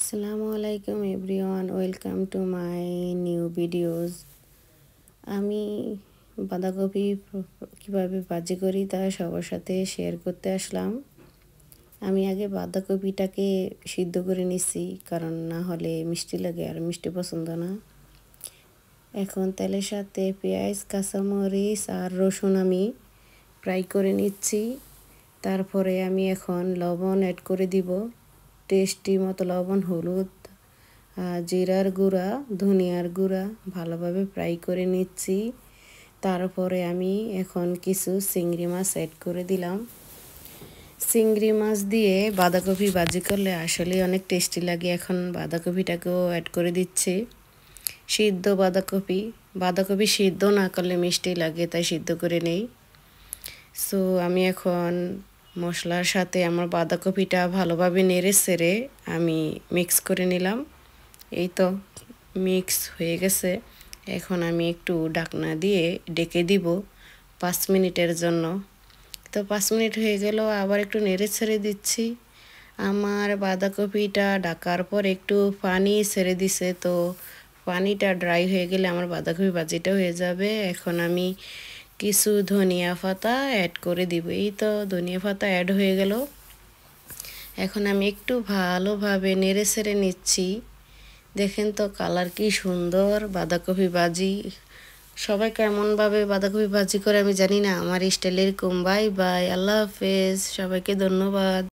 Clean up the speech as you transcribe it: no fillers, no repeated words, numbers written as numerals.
আসসালামু আলাইকুম everyone, welcome to my new videos. আমি বাঁধাকপি কীভাবে ভাজি করি তা সবার সাথে শেয়ার করতে আসলাম। আমি আগে বাঁধাকপিটাকে সিদ্ধ করে নিছি, কারণ না হলে মিষ্টি লাগে আর মিষ্টি পছন্দ না। এখন তেলের সাথে পেঁয়াজ, কাঁচামরিচ আর রসুন আমি ফ্রাই করে নিচ্ছি। তারপরে আমি এখন লবণ অ্যাড করে দিব, টেস্টি মতো লবণ, হলুদ, জিরার গুঁড়া, ধনিয়ার গুঁড়া ভালোভাবে ফ্রাই করে নিচ্ছি। তারপরে আমি এখন কিছু চিংড়ি মাছ অ্যাড করে দিলাম। চিংড়ি মাছ দিয়ে বাঁধাকপি ভাজি করলে আসলে অনেক টেস্টি লাগে। এখন বাঁধাকপিটাকেও অ্যাড করে দিচ্ছি। সিদ্ধ বাঁধাকপি সিদ্ধ না করলে মিষ্টি লাগে, তাই সিদ্ধ করে নেই। সো আমি এখন মশলার সাথে আমার বাঁধাকপিটা ভালোভাবে নেড়ে চেড়ে আমি মিক্স করে নিলাম। এই তো মিক্স হয়ে গেছে। এখন আমি একটু ঢাকনা দিয়ে ডেকে দিব 5 মিনিটের জন্য। তো 5 মিনিট হয়ে গেল, আবার একটু নেড়ে ছেড়ে দিচ্ছি। আমার বাঁধাকপিটা ঢাকার পর একটু পানি ছেড়ে দিছে, তো পানিটা ড্রাই হয়ে গেলে আমার বাঁধাকপি ভাজিটা হয়ে যাবে। এখন আমি কিছু ধনিয়া পাতা অ্যাড করে দিব। এই তো ধনিয়া পাতা অ্যাড হয়ে গেল। এখন আমি একটু ভালোভাবে নেড়ে ছেড়ে নিচ্ছি। দেখেন তো কালার কি সুন্দর। বাঁধাকপি ভাজি সবাই কেমনভাবে বাঁধাকপি ভাজি করে আমি জানি না, আমার স্টাইল এরকম। বাই বাই, আল্লাহ হাফেজ, সবাইকে ধন্যবাদ।